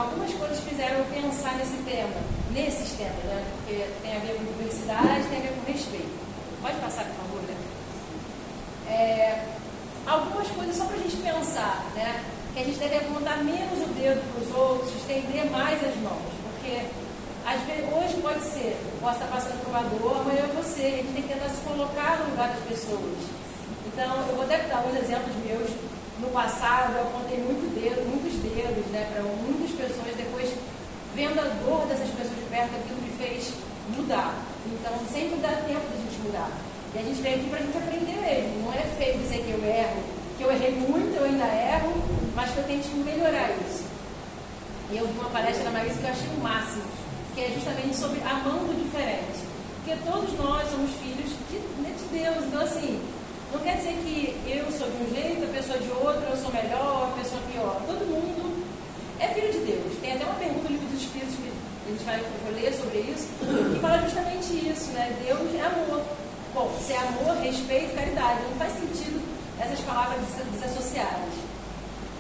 algumas coisas fizeram eu pensar nesses temas, né? Porque tem a ver com diversidade, tem a ver com respeito. Pode passar, por favor, né? Algumas coisas só para a gente pensar, né? Que a gente deve apontar menos o dedo para os outros, estender mais as mãos, porque às vezes, hoje pode ser, posso estar passando por uma dor, amanhã é você, a gente tem que tentar se colocar no lugar das pessoas. Então, eu vou até dar alguns exemplos meus. No passado, eu apontei muitos dedos, né, para muitas pessoas, depois, vendo a dor dessas pessoas de perto, aquilo me fez mudar. Então, sempre dá tempo de a gente mudar. E a gente veio aqui para a gente aprender mesmo. Não é feio dizer que eu erro, que eu errei muito, eu ainda erro, mas que eu tento melhorar isso. E eu vi uma palestra da Marisa que eu achei o máximo, que é justamente sobre amando diferente. Porque todos nós somos filhos de Deus. Então, assim, não quer dizer que eu sou de um jeito, a pessoa de outro, eu sou melhor, a pessoa pior. Todo mundo é filho de Deus. Tem até uma pergunta no livro dos Espíritos que a gente vai ler sobre isso, que fala justamente isso, né? Deus é amor. Bom, se é amor, respeito, caridade. Não faz sentido essas palavras desassociadas.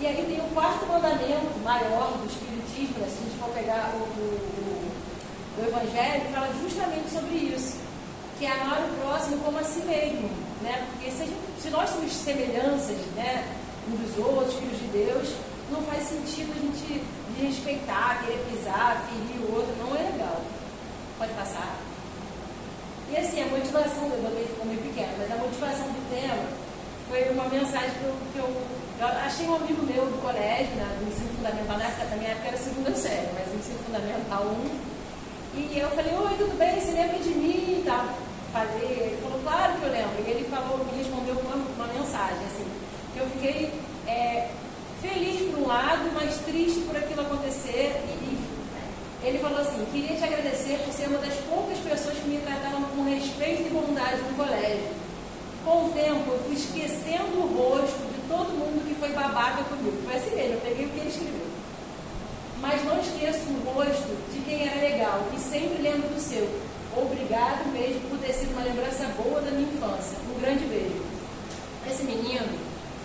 E aí tem o quarto mandamento maior do Espiritismo, né? Se a gente for pegar o Evangelho, fala justamente sobre isso, que é amar o próximo como a si mesmo, né? Porque se nós somos semelhanças, né, uns dos outros, filhos de Deus, não faz sentido a gente desrespeitar, querer pisar, ferir o outro, não é legal. Pode passar. E assim, a motivação, eu botei ficou meio pequena, mas a motivação do tema foi uma mensagem que eu achei um amigo meu do colégio, né, do ensino fundamental, na minha época era segunda série, mas ensino fundamental 1. E eu falei, oi, tudo bem? Você lembra de mim e tal? Ele falou, claro que eu lembro. E ele me respondeu com uma mensagem, assim, que eu fiquei feliz por um lado, mas triste por aquilo acontecer. E ele falou assim, queria te agradecer por ser uma das poucas pessoas que me trataram com respeito e bondade no colégio. Com o tempo, eu fui esquecendo o rosto de todo mundo que foi babaca comigo. Foi assim mesmo, eu peguei o que ele escreveu. Mas não esqueço o rosto de quem era legal e sempre lembro do seu. Obrigado mesmo por ter sido uma lembrança boa da minha infância. Um grande beijo. Esse menino,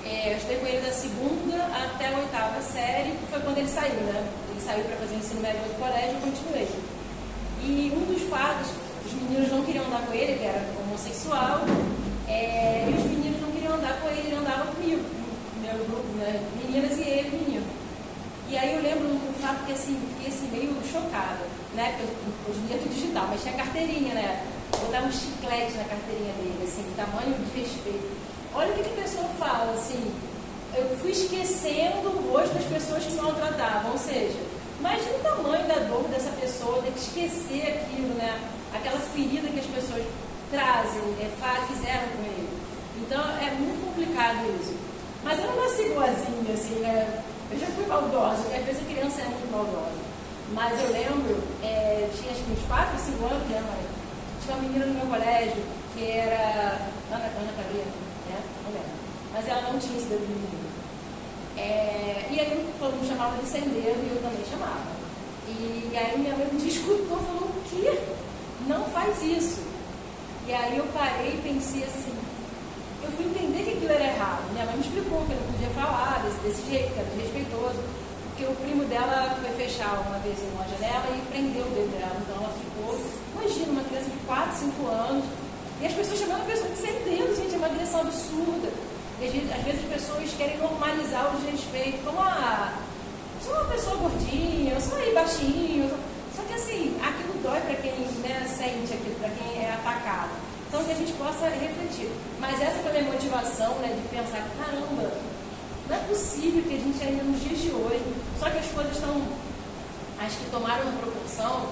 eu estudei com ele da segunda até a 8ª série, que foi quando ele saiu, né? Ele saiu para fazer ensino médio do colégio e eu continuei. E um dos fatos, os meninos não queriam andar com ele, ele era homossexual, e os meninos não queriam andar com ele, ele andava comigo, meu grupo, né? Meninas e ele, menino. E aí eu lembro um fato que assim, fiquei assim, meio chocada, né? Porque hoje em dia é tudo digital, mas tinha carteirinha, né? Botava um chiclete na carteirinha dele, assim, tamanho de respeito. Olha o que a pessoa fala, assim, eu fui esquecendo o rosto das pessoas que maltratavam, ou seja, imagina o tamanho da dor dessa pessoa, ter que esquecer aquilo, né? Aquela ferida que as pessoas trazem, fizeram com ele. Então é muito complicado isso. Mas eu não nasci boazinha, assim, né? Eu já fui maldosa, porque às vezes a criança é muito maldosa. Mas eu lembro, tinha acho que uns 4 ou 5 anos, né, mãe? Tinha uma menina no meu colégio que era Ana Cabreira, né? Não lembro. Mas ela não tinha esse dedo menino. E aí todo mundo chamava de sem dedo e eu também chamava. E aí minha mãe me escutou, falou, o quê? Não faz isso. E aí eu parei e pensei assim, eu fui entender que aquilo era errado. Minha mãe me explicou que eu não podia falar desse jeito, que era desrespeitoso, porque o primo dela foi fechar uma vez em uma janela e prendeu o dedo dela. Então ela ficou, imagina, uma criança de 4, 5 anos, e as pessoas chamando a pessoa de sem dedo, gente, é uma agressão absurda. E às vezes as pessoas querem normalizar o desrespeito, como sou uma pessoa gordinha, eu sou aí baixinho. Só que assim, aquilo dói para quem, né, sente aquilo, para quem é atacado. Então que a gente possa refletir. Mas essa foi a minha motivação, né, de pensar, caramba, não é possível que a gente ainda nos dias de hoje, só que as coisas estão, acho que tomaram uma proporção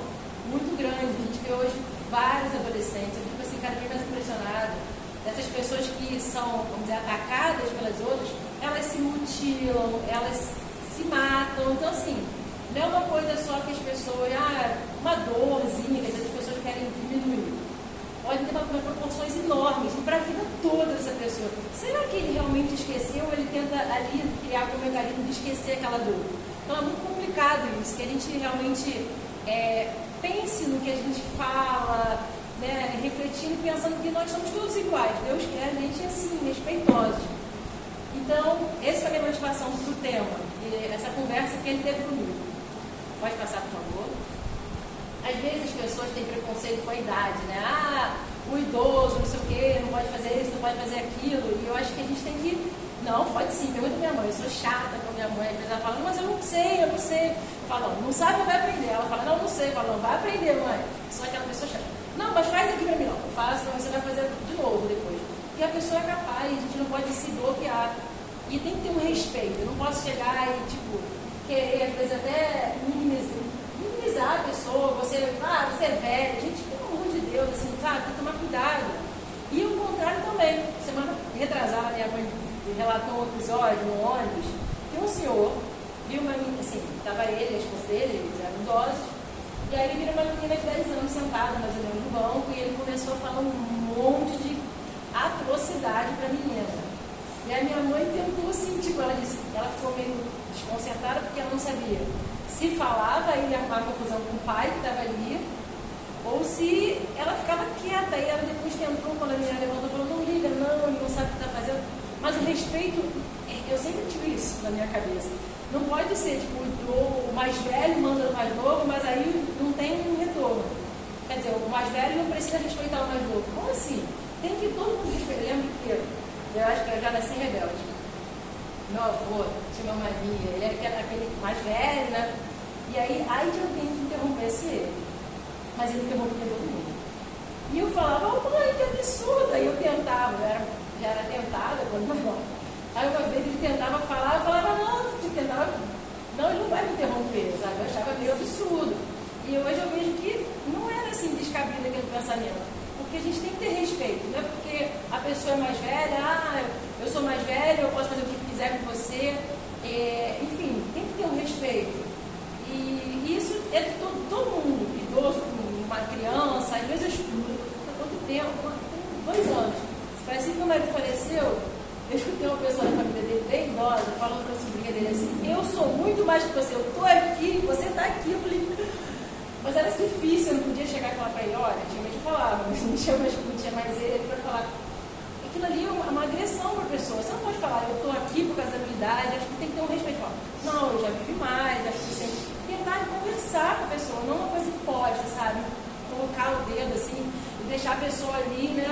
muito grande. A gente vê hoje vários adolescentes, eu fico assim, cada vez mais impressionada, dessas pessoas que são, vamos dizer, atacadas pelas outras, elas se mutilam, elas se matam. Então assim, não é uma coisa só que as pessoas, uma dorzinha, que as pessoas querem diminuir. Pode ter proporções enormes e para a vida toda dessa pessoa. Será que ele realmente esqueceu ou ele tenta ali criar algum mecanismo de esquecer aquela dor? Então é muito complicado isso, que a gente realmente pense no que a gente fala, né, refletindo e pensando que nós somos todos iguais. Deus quer a gente assim, respeitosos. Então, essa foi a minha motivação do tema, essa conversa que ele teve comigo. Pode passar, por favor? Às vezes as pessoas têm preconceito com a idade, né? Ah, o idoso, não sei o quê, não pode fazer isso, não pode fazer aquilo. E eu acho que a gente tem que... Não, pode sim. Pergunta minha mãe. Eu sou chata com a minha mãe. Às vezes ela fala, mas eu não sei, eu não sei. Fala, não sabe, não vai aprender. Ela fala, não sei. Fala, não, vai aprender, mãe. Só aquela pessoa chata. Não, mas faz aqui pra mim, não. Faça, mas você vai fazer de novo depois. Porque a pessoa é capaz, a gente não pode se bloquear. E tem que ter um respeito. Eu não posso chegar e, tipo, querer, às vezes, até minimizar a pessoa. Você é velha. Gente, pelo amor de Deus, assim, sabe? Tem que tomar cuidado. E o contrário também. Semana retrasada, minha mãe relatou um episódio no ônibus que um senhor viu uma menina, assim, estava ele, a esposa dele, eles eram idosos, e aí ele viu uma menina de 10 anos sentada mais ou menos no banco e ele começou a falar um monte de atrocidade para a menina. E a minha mãe tentou assim, tipo, ela ficou meio desconcertada porque ela não sabia se falava e ia arrumar confusão com o pai que estava ali, ou se ela ficava quieta. E ela depois tentou, quando a menina levantou, falou, não liga, não, ele não sabe o que está fazendo. Mas o respeito, eu sempre tive isso na minha cabeça. Não pode ser, tipo, o mais velho manda no mais novo, mas aí não tem um retorno. Quer dizer, o mais velho não precisa respeitar o mais novo. Como assim? Tem que todo mundo respeitar. Lembra que eu acho que eu já nasci rebelde. Meu avô tinha uma mania, ele era aquele mais velho, né? E aí de alguém que interrompesse ele. Mas ele interrompia todo mundo. E eu falava, oh mãe, que absurdo! Aí eu tentava, já era tentada quando mais nova. Aí uma vez ele tentava falar, eu falava, não, ele não vai me interromper, sabe? Eu achava meio absurdo. E hoje eu vejo que não era assim descabido aquele pensamento. Porque a gente tem que ter respeito, não é porque a pessoa é mais velha, eu sou mais velha, eu posso fazer o que quiser com você. Enfim, tem que ter um respeito. E isso é de todo mundo, idoso, uma criança, às vezes há quanto tempo? 2 anos. Parece que o meu marido faleceu. Eu escutei uma pessoa da família dele, bem idosa, falando para a sobrinha dele assim, eu sou muito mais que você, eu estou aqui, você está aqui. Eu falei, mas era difícil, eu não podia chegar e falar para ele, olha, antigamente eu falava, mas não tinha mais ele para falar. Aquilo ali é uma agressão para a pessoa. Você não pode falar, eu estou aqui por causa da minha idade, acho que tem que ter um respeito. Falar, não, eu já vivi mais, já fiz sempre. Tentar conversar com a pessoa, não uma coisa imposta, sabe? Colocar o dedo assim e deixar a pessoa ali, né?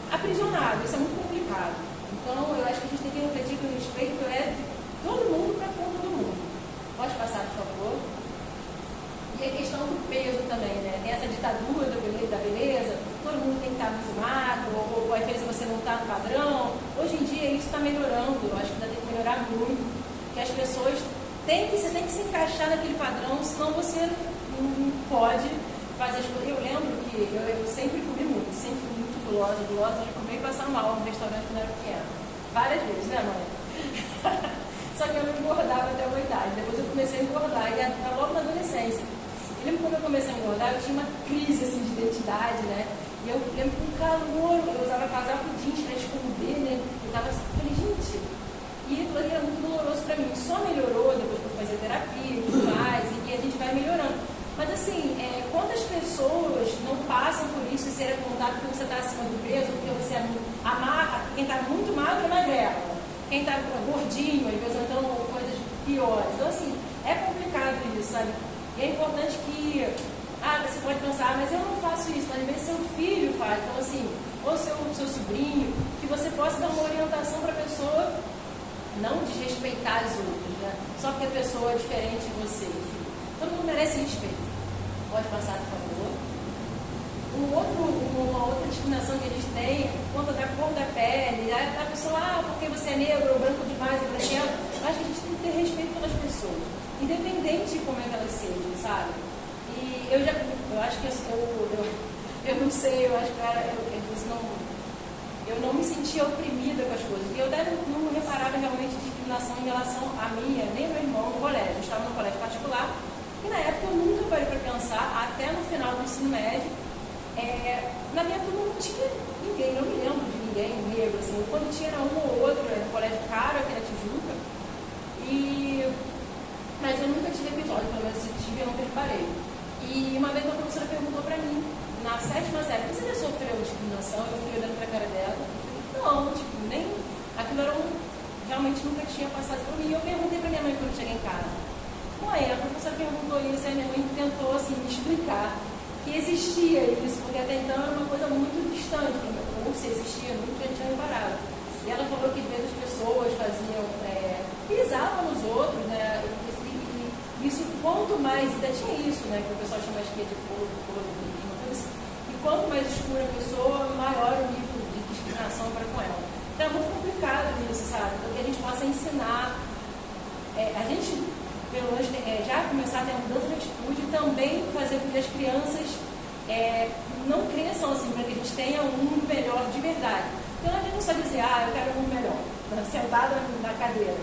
Aprisionado. Isso é muito complicado. Então, eu acho que a gente tem que refletir que o respeito é de todo mundo para com todo mundo. Pode passar, por favor? E a questão do peso também, né? Tem essa ditadura da beleza, todo mundo tem que estar muito magro, ou às vezes você não está no padrão. Hoje em dia isso está melhorando, eu acho que ainda tem que melhorar muito, que as pessoas você tem que se encaixar naquele padrão, senão você não pode fazer as coisas. Eu lembro que eu sempre comi muito, sempre fui muito gulosa, já comi e passar mal no restaurante quando era pequena. Várias vezes, né, mãe? Só que eu não engordava até uma idade, depois eu comecei a engordar, e logo na adolescência. Eu lembro quando eu comecei a engordar, eu tinha uma crise assim, de identidade, né? E eu lembro com calor, eu usava casaco jeans para esconder, né? Falei, gente, e aquilo ali era muito doloroso para mim. Só melhorou depois que eu fazia terapia e tudo mais, e a gente vai melhorando. Mas assim, quantas pessoas não passam por isso e serem apontadas porque você está acima do peso, porque você é quem está muito magro emagrela, quem está gordinho, às vezes então coisas piores. Então assim, é complicado isso, sabe? E é importante que, você pode pensar, mas eu não faço isso, mas às vezes seu filho faz. Então assim, ou seu sobrinho, que você possa dar uma orientação para a pessoa não desrespeitar as outras, né? Só porque a pessoa é diferente de você. Enfim. Todo mundo merece respeito. Pode passar, por favor. Uma outra discriminação que eles têm é por conta da cor da pele. A pessoa, porque você é negro, ou branco demais, ou branquelo. Acho que a gente tem que ter respeito pelas pessoas, independente de como é que elas sejam, sabe? E eu acho que eu não sei, eu acho que eu não me sentia oprimida com as coisas. E eu não reparava realmente discriminação em relação a minha, nem meu irmão no colégio. Eu estava no colégio particular e na época eu nunca parei para pensar, até no final do ensino médio, na minha turma não tinha ninguém, não me lembro de ninguém negro, assim. Quando tinha era um ou outro, era no colégio caro aqui na Tijuca, mas eu nunca tive episódio, pelo menos se tive eu não preparei. E uma vez uma professora perguntou para mim, na 7ª série, você já sofreu discriminação? Eu fui olhando para a cara dela, não, aquilo era realmente nunca tinha passado por mim. Eu perguntei para minha mãe quando cheguei em casa, Mãe, a professora perguntou isso, e a minha mãe tentou assim, me explicar que existia isso, porque até então era uma coisa muito distante, ou se existia, muito já tinha parado. E ela falou que às vezes as pessoas faziam, pisavam nos outros, né? E isso, quanto mais, ainda tinha isso, né? Que o pessoal chama de cor, uma coisa assim. E quanto mais escura a pessoa, maior o nível de discriminação para com ela. Então é muito complicado isso, sabe? Então que a gente possa ensinar, a gente, pelo menos, já começar a ter uma mudança de atitude e também fazer com que as crianças não cresçam assim, para que a gente tenha um mundo melhor de verdade. Então não adianta só dizer, eu quero um mundo melhor, sentada na cadeira.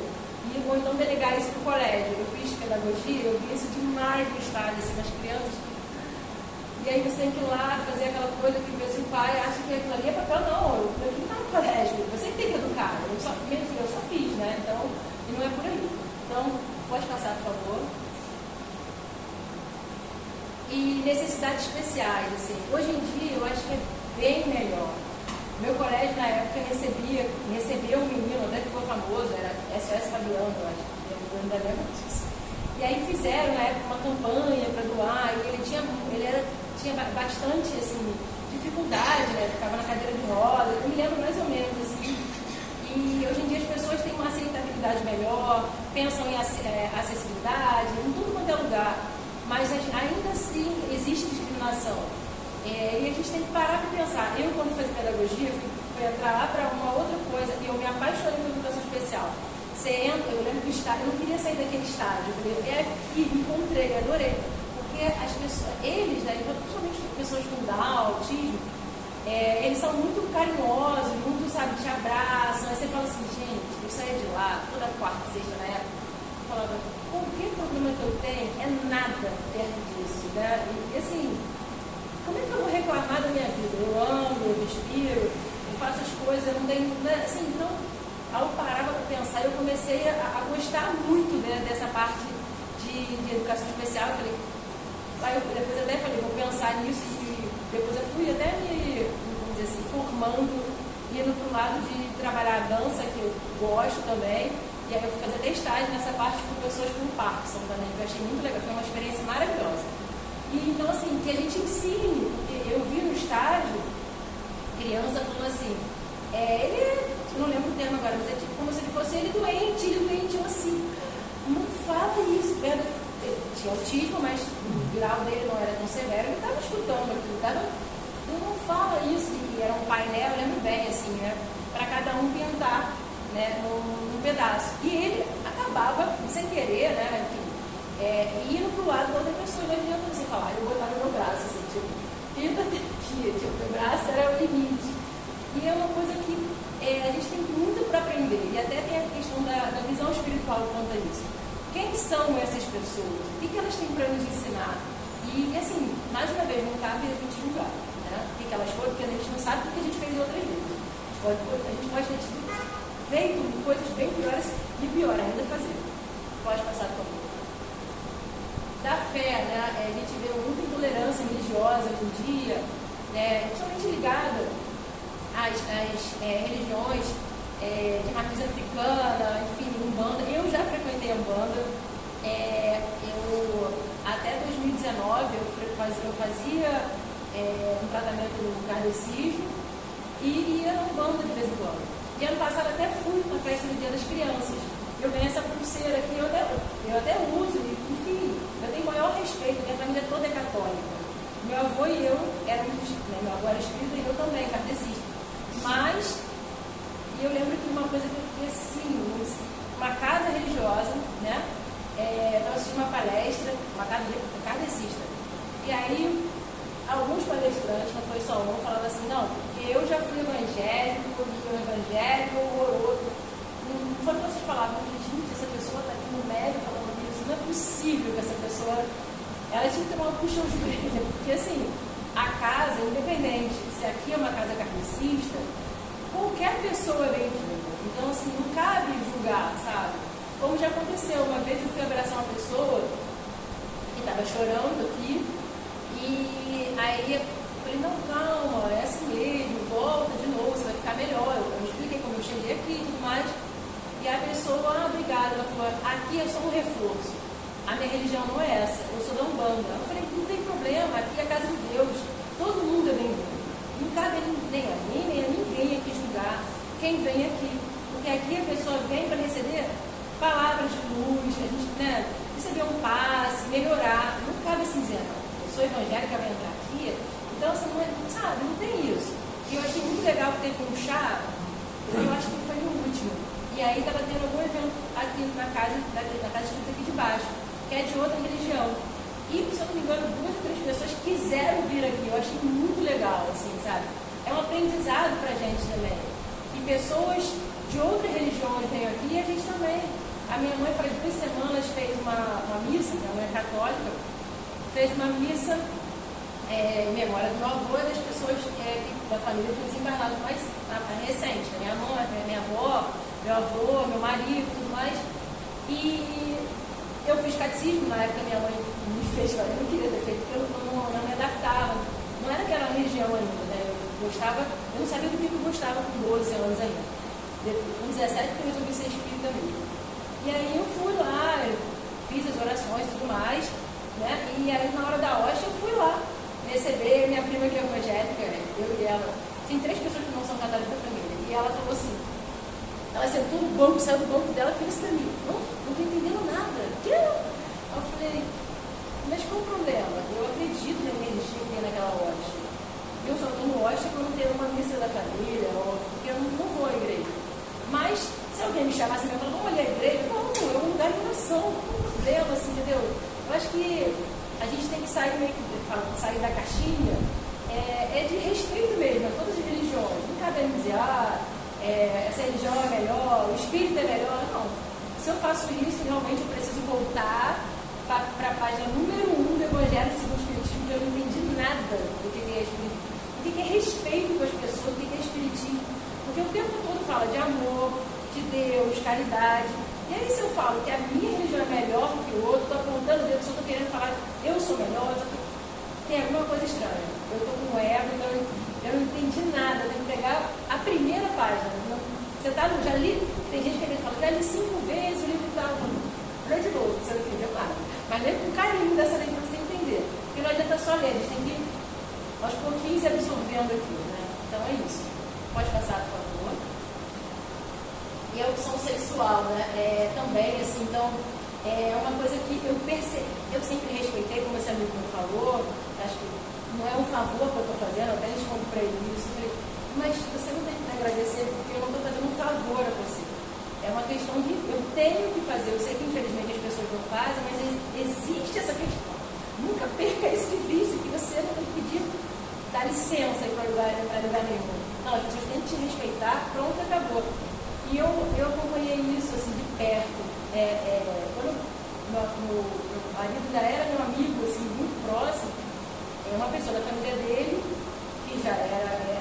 Ou então delegar isso para o colégio. Eu fiz pedagogia, eu vi isso demais no estágio, assim, nas crianças. E aí você tem que ir lá fazer aquela coisa que às vezes o pai acha que aquilo ali é papel, não, meu filho está no colégio, você que tem que educar. Eu só fiz, né? Então, e não é por aí. Então, pode passar, por favor. E necessidades especiais, assim. Hoje em dia, eu acho que é bem melhor. Meu colégio, na época, recebeu um menino, até que ficou famoso, era SOS Fabiano, eu acho, eu ainda lembro disso. E aí fizeram, na época, uma campanha para doar, e ele tinha bastante, assim, dificuldade, né? Ficava na cadeira de roda, eu me lembro mais ou menos, assim. E hoje em dia as pessoas têm uma aceitabilidade melhor, pensam em acessibilidade, em tudo quanto é lugar. Mas ainda assim existe discriminação. E a gente tem que parar para pensar. Eu, quando fazia pedagogia, fui entrar lá para uma outra coisa e eu me apaixonei por educação especial. Você entra, eu lembro do estágio, eu não queria sair daquele estágio. Eu falei, aqui, me encontrei, adorei. Porque as pessoas, eles, né, principalmente pessoas com Down, autismo, eles são muito carinhosos, muito, sabe, te abraçam. Aí você fala assim, gente, eu saía de lá, toda quarta e sexta na época, eu falava, qualquer problema que eu tenho é nada perto disso, né? E assim, como é que eu vou reclamar da minha vida? Eu ando, eu respiro, eu faço as coisas, eu não tenho, né? Assim, então, ao parar para pensar, eu comecei a gostar muito, né, dessa parte de educação especial. Eu falei, aí eu depois até falei, vou pensar nisso, e depois eu fui até me, vamos dizer assim, formando, indo para o lado de trabalhar a dança, que eu gosto também, e aí eu fui fazer até estágio nessa parte com pessoas com Parkinson também, que eu achei muito legal, foi uma experiência maravilhosa. E, então, assim, que a gente ensine, porque eu vi no estágio criança falando assim, eu não lembro o termo agora, mas é tipo como se ele fosse ele doente, eu assim, não fala isso, ele tinha autismo, mas o grau dele não era tão severo, ele estava escutando aquilo, não fala isso, e era um painel, eu lembro bem, assim, né, para cada um pintar, né, num pedaço, e ele acabava, sem querer, né, enfim, indo pro lado da outra pessoa, não adianta você falar, eu botava meu braço, assim, tipo, pinta até aqui, tipo, meu braço era o limite. E é uma coisa que a gente tem muito para aprender, e até tem a questão da visão espiritual quanto a isso. Quem são essas pessoas? O que elas têm para nos ensinar? E, assim, mais uma vez, não cabe a gente julgar, né? O que elas foram, porque a gente não sabe o que a gente fez outras vezes. A gente pode ter feito coisas bem piores e pior ainda fazer. Pode passar, por favor. Da fé, né? A gente vê muita intolerância religiosa hoje em dia, né? Principalmente ligada às religiões de matriz africana, enfim, Umbanda. Eu já frequentei a Umbanda. Até 2019 eu fazia um tratamento no kardecismo e ia na Umbanda de vez em quando. E ano passado até fui na festa do Dia das Crianças. Eu ganhei essa pulseira aqui, eu até uso, enfim, eu tenho o maior respeito, minha família toda é católica. Meu avô e eu éramos, né, meu avô era espírita e eu também, kardecista. Mas, eu lembro que uma coisa que eu fiquei assim, uma casa religiosa, né, eu assisti uma palestra, uma casa kardecista. E aí, alguns palestrantes, não foi só um, falavam assim, não, porque eu já fui evangélico, horroroso. Não foi com essas palavras, eu falei, gente, essa pessoa está aqui no médio falando isso, não é possível que essa pessoa, ela tinha que ter uma puxão de orelha, porque assim, a casa, independente, se aqui é uma casa kardecista, qualquer pessoa é bem-vinda. Então, assim, não cabe julgar, sabe? Como já aconteceu, uma vez eu fui abraçar uma pessoa que estava chorando aqui, e aí eu falei, não, calma, é assim mesmo, volta de novo, você vai ficar melhor. Eu expliquei como eu cheguei aqui e tudo mais. E a pessoa, obrigada, ela falou, aqui é só um reforço. a minha religião não é essa, eu sou da Umbanda. Eu falei, não tem problema, aqui é a casa de Deus, todo mundo é bem-vindo. Não cabe nem a mim, nem a ninguém aqui julgar quem vem aqui. Porque aqui a pessoa vem para receber palavras de luz, a gente, né, receber um passe, melhorar. Não cabe assim dizer, não, eu sou evangélica, vai entrar aqui. Então, assim, não, sabe, não tem isso. E eu achei muito legal que teve um chá, eu acho que foi o último. E aí estava tendo algum evento aqui na casa escrita aqui de baixo, que é de outra religião. E, se eu não me engano, 2 ou 3 pessoas quiseram vir aqui. Eu achei muito legal, assim, sabe? É um aprendizado pra gente também. E pessoas de outras religiões vêm aqui e a gente também. A minha mãe, faz 2 semanas, fez uma missa, minha mãe é católica, fez uma missa em memória do meu avô e das pessoas da família que tinham desencarnado mais recente. Minha mãe, minha avó, meu avô, meu marido, tudo mais. E eu fiz catecismo, na época minha mãe me fez, eu não queria ter feito, porque eu não me adaptava. Não era aquela religião ainda, né? Eu não sabia do que eu gostava com 12 anos ainda. Com 17 eu resolvi ser espírita mesmo. E aí eu fui lá, eu fiz as orações e tudo mais, né? E aí na hora da hóstia eu fui lá receber minha prima que é evangélica, eu e ela. Tem 3 pessoas que não são católicas da família. E ela falou assim, ela sentou no banco, saiu do banco dela e fez isso pra mim. Não tô entendendo nada. Que? Eu falei, mas qual o problema? Eu acredito na energia que tem naquela hóstia. Eu só tomo hóstia quando tem uma missa da família, ou porque eu não vou à igreja. Mas, se alguém me chamasse e me falasse, vamos ali à igreja, não, é um lugar de oração, não tem problema, assim, entendeu? Eu acho que a gente tem que sair meio que, sair da caixinha, é de respeito mesmo a todas as religiões. Não cabe dizer, essa religião é melhor, o espírito é melhor, não. Se eu faço isso, realmente eu preciso voltar para a página número 1 do Evangelho segundo o Espiritismo, que eu não entendi nada do que é espiritismo. O que é respeito com as pessoas, o que é espiritismo. Porque o tempo todo fala de amor, de Deus, caridade. E aí se eu falo que a minha religião é melhor do que o outro, estou apontando o dedo, só estou querendo falar eu sou melhor, tem alguma coisa estranha. Eu estou com ego, então eu não entendi nada, eu tenho que pegar a primeira página. Você está no, já li, tem gente que fala, já li 5 vezes o livro tal. Lê de novo, você não entendeu nada. Mas lê com carinho dessa leitura para você entender. Porque não adianta só ler, a gente tem que ir aos pouquinhos se absorvendo aqui, né? Então é isso. Pode passar, por favor. E a opção sexual, né? Também, assim, então, é uma coisa que eu percebi, eu sempre respeitei, como esse amigo me falou, acho que não é um favor que eu estou fazendo, eu apenas comprei isso, mas você não tem que me agradecer porque eu não estou fazendo um favor a você. É uma questão que eu tenho que fazer. Eu sei que infelizmente as pessoas não fazem, mas existe essa questão. Nunca perca isso de vista, que você não tem que pedir, dar licença para lugar nenhum. Não, as pessoas têm que te respeitar, pronto, acabou. E eu acompanhei isso assim, de perto. Quando meu marido já era meu amigo, assim, muito próximo, uma pessoa da família dele, que já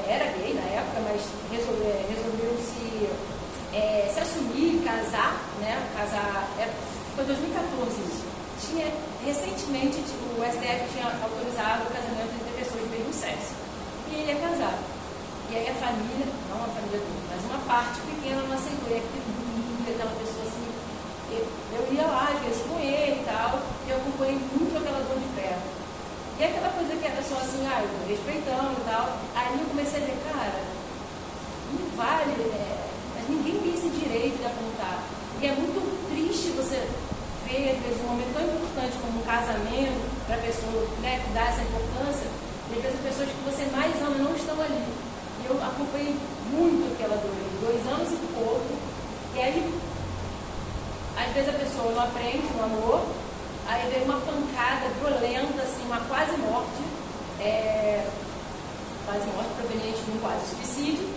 era gay na época, mas resolveu se assumir, casar, né? Foi 2014 isso. Recentemente o STF tinha autorizado o casamento entre pessoas do mesmo sexo. E ele ia casar. E aí a família, não a família dele, mas uma parte pequena não aceitou. E aquela pessoa assim, eu ia lá às vezes com ele e tal, e eu acompanhei muito aquela dor de perto. E aquela coisa que a pessoa assim, eu tô respeitando e tal. Aí eu comecei a ver, cara, não vale, mas ninguém tem esse direito de apontar. E é muito triste você ver, às vezes, um momento tão importante como um casamento, para a pessoa, né, que dá essa importância, e às vezes as pessoas que você mais ama não estão ali. E eu acompanhei muito aquela dor, 2 anos e pouco, e aí, às vezes a pessoa não aprende no amor, aí vem uma pancada violenta, assim, uma quase morte proveniente de um quase suicídio,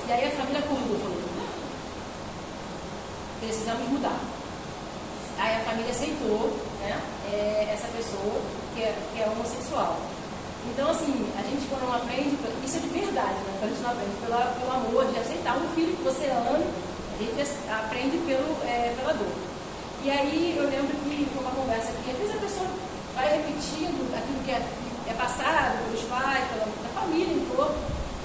e aí a família acordou, falou, precisamos mudar. Aí a família aceitou, né, essa pessoa que é homossexual. Então, assim, a gente quando não aprende, isso é de verdade, né? Quando a gente não aprende pelo amor, de aceitar um filho que você ama, a gente aprende pela dor. E aí eu lembro que foi uma conversa que às vezes a pessoa vai repetindo aquilo que é passado pelos pais, pela família em torno.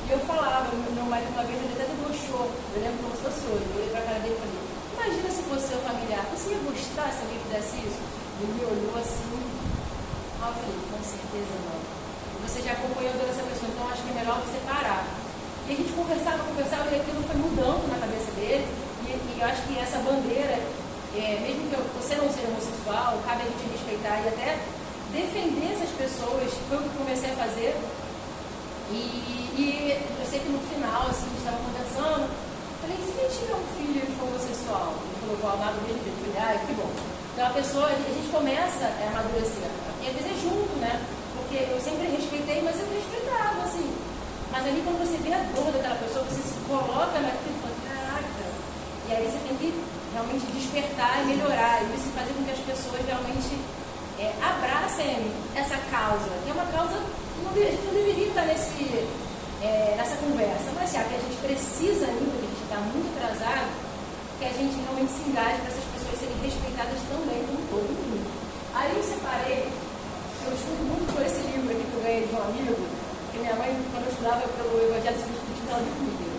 E eu falava, meu marido uma vez ele até debochou, eu lembro como se fosse hoje, eu olhei pra cara dele e falei, imagina se fosse seu familiar, você ia gostar se alguém fizesse isso? Ele me olhou assim, eu falei, com certeza não. E você já acompanhou toda essa pessoa, então acho que é melhor você parar. E a gente conversava, e aquilo foi mudando na cabeça dele, e eu acho que essa bandeira, mesmo que você não seja homossexual, cabe a gente respeitar e até defender essas pessoas, foi o que comecei a fazer. E eu sei que no final, assim, a gente estava conversando, falei, se a gente tiver um filho e for homossexual? Ele falou, vou amar do mesmo jeito. Eu falei, que bom. Então a pessoa, a gente começa a amadurecer. E às vezes é junto, né? Porque eu sempre respeitei, mas eu respeitava, assim. Mas ali quando você vê a dor daquela pessoa, você se coloca naquilo e fala, caraca. E aí você tem que realmente despertar e melhorar. E isso fazer com que as pessoas realmente abracem essa causa. Que é uma causa que a gente não deveria estar nessa conversa. Mas já que a gente precisa ainda, que a gente está muito atrasado, que a gente realmente se engaje para essas pessoas serem respeitadas também como todo mundo. Aí eu separei, eu estudo muito por esse livro aqui que eu ganhei de um amigo, que minha mãe, quando eu estudava pelo Evangelho Segundo o Espírito, ela lia comigo.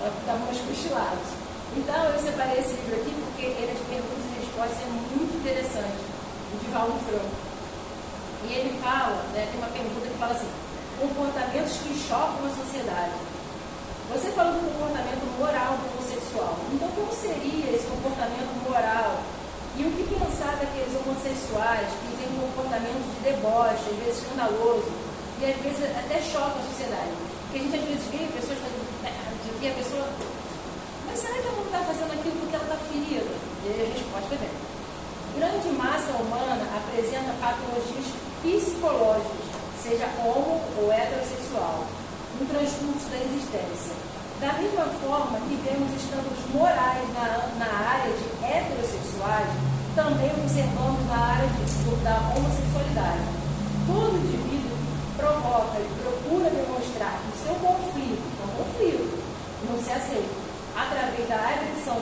Ela dava umas cochiladas. Então eu separei esse livro aqui porque ele, as perguntas e respostas, é muito interessante, o Divaldo Franco. E ele fala, né, tem uma pergunta que fala assim, comportamentos que chocam a sociedade. Você falou do comportamento moral do homossexual. Então, como seria esse comportamento moral? E o que pensar daqueles homossexuais que têm um comportamento de deboche, às vezes escandaloso, e às vezes até choca a sociedade? Porque a gente às vezes vê pessoas fazendo e a pessoa, mas será que ela não está fazendo aquilo porque ela está ferida? E aí a resposta vem. Grande massa humana apresenta patologias psicológicas, seja homo ou heterossexual, no transcurso da existência. Da mesma forma que vemos escândalos morais na área de heterossexuais, também observamos na área da homossexualidade. Todo indivíduo provoca e procura demonstrar que o seu conflito, não se aceita, através da agressão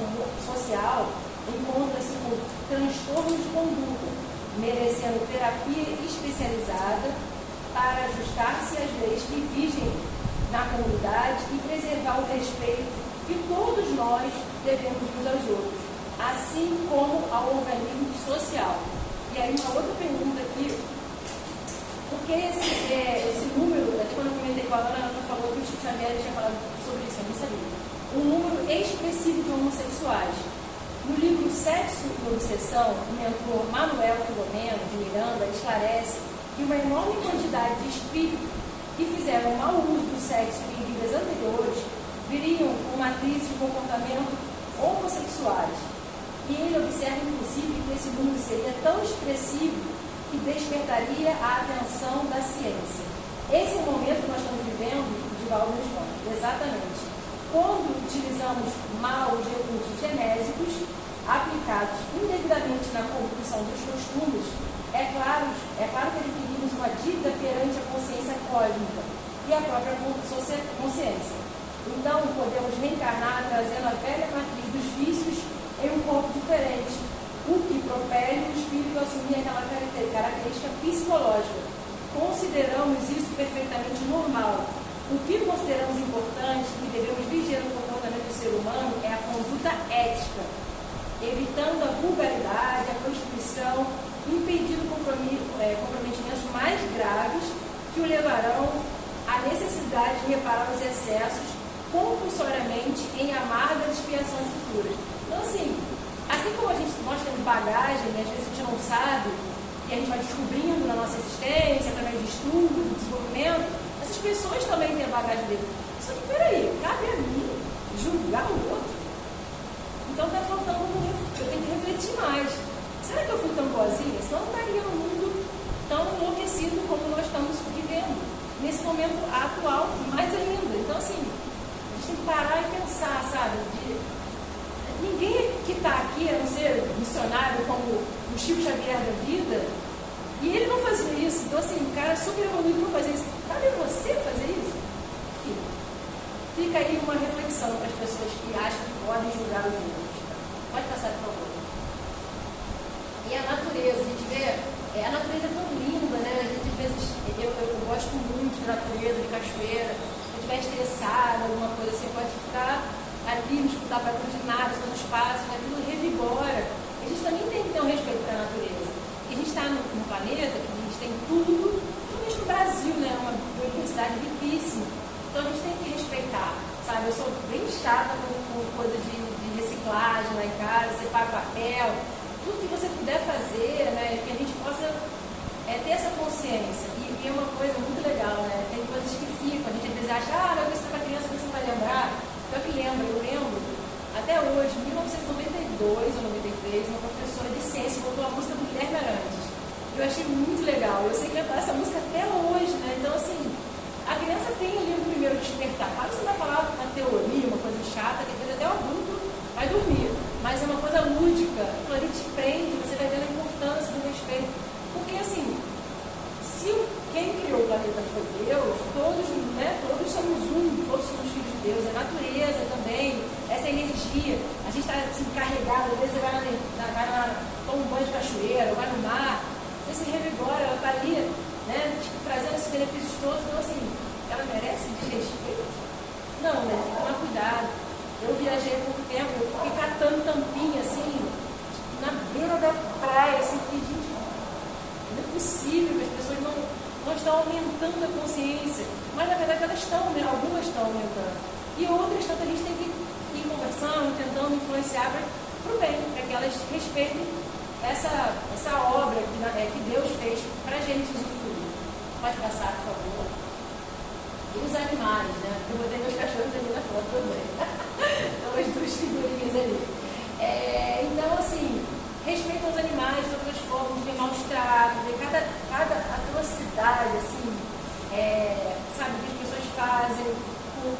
social, encontra-se com transtorno de conduta, merecendo terapia especializada para ajustar-se às leis que vigem na comunidade e preservar o respeito que todos nós devemos uns aos outros, assim como ao organismo social. E aí uma outra pergunta aqui, porque esse número, quando eu comentei com a Ana, ela falou que o Chico Xavier tinha falado sobre isso, eu não sabia. Um número expressivo de homossexuais. No livro Sexo e Obsessão, o mentor Manuel Filomeno de Miranda esclarece que uma enorme quantidade de espíritos que fizeram mau uso do sexo em vidas anteriores viriam com matrizes de comportamento homossexuais. E ele observa, inclusive, que esse número seria tão expressivo que despertaria a atenção da ciência. Esse é o momento que nós estamos vivendo, Divaldo responde, exatamente. Quando utilizamos mal os recursos genésicos aplicados indevidamente na corrupção dos costumes, é claro que adquirimos uma dívida perante a consciência cósmica e a própria consciência. Então, podemos reencarnar trazendo a velha matriz dos vícios em um corpo diferente, o que propele o espírito a assumir aquela característica psicológica. Consideramos isso perfeitamente normal. O que consideramos importante e que devemos vigiar no comportamento do ser humano é a conduta ética, evitando a vulgaridade, a prostituição, impedindo comprometimentos mais graves que o levarão à necessidade de reparar os excessos compulsoriamente em amargas expiações futuras. Então, assim como nós temos bagagem, às vezes a gente não sabe, e a gente vai descobrindo na nossa existência, através de estudo, de desenvolvimento, essas pessoas também têm a bagagem dele. Só que, peraí, cabe a mim julgar o outro? Então está faltando, eu tenho que refletir mais. Será que eu fui tão boazinha? Senão eu não estaria no mundo tão enlouquecido como nós estamos vivendo. Nesse momento atual, mais ainda. Então, assim, a gente tem que parar e pensar, sabe? Ninguém que está aqui, a não ser missionário como o Chico Xavier da vida, e ele não fazia isso. Então, assim, o cara super evoluído não fazia isso. Cabe você fazer isso? Fica aí uma reflexão para as pessoas que acham que podem julgar os outros. Pode passar, por favor. E a natureza, a gente vê, a natureza é tão linda, né? A gente, às vezes, eu gosto muito de natureza, de cachoeira. Se estiver estressado, alguma coisa assim, pode ficar ali, escutar barulho de nada, no espaço, aquilo revigora. A gente também tem que ter um respeito para a natureza. planeta, que a gente tem tudo, principalmente no Brasil, né? Uma biodiversidade riquíssima. Então a gente tem que respeitar, sabe? Eu sou bem chata com coisa de reciclagem lá em casa, separa papel, tudo que você puder fazer, né? Que a gente possa ter essa consciência. E é uma coisa muito legal, né? Tem coisas que ficam, a gente às vezes acha, vai ver se para criança você não vai lembrar. Eu que lembro, até hoje, em 1992 ou 93, uma professora de ciência botou a música do Guilherme Arantes. Eu achei muito legal, eu sei cantar essa música até hoje, né? Então, assim, a criança tem ali o primeiro despertar. Claro que você vai falar uma teoria, uma coisa chata, que às vezes até o adulto vai dormir, mas é uma coisa lúdica, então ali te prende, você vai vendo a importância do respeito. Porque, assim, se quem criou o planeta foi Deus, todos somos um, todos somos filhos de Deus, a natureza também, essa energia, a gente está assim, carregado, às vezes você vai toma um banho de cachoeira, vai no mar, você se revigora, ela está ali, né, tipo, trazendo esses benefícios todos, então assim, ela merece desrespeito? Não, né, tem que tomar cuidado. Eu viajei há pouco tempo, eu fiquei catando tampinha assim, na beira da praia, assim, que gente, não é possível que as pessoas não estão aumentando a consciência, mas na verdade elas estão, né? Algumas estão aumentando, e outras tanto a gente tem que ir conversando, tentando influenciar para o bem, para que elas respeitem essa obra que Deus fez para a gente usufruir. Pode passar, por favor. E os animais, né? Eu botei meus cachorros ali na foto também. Então as duas figurinhas ali. Então, assim, respeito aos animais de outras formas, de maus tratos, de cada atrocidade, assim, sabe, que as pessoas fazem com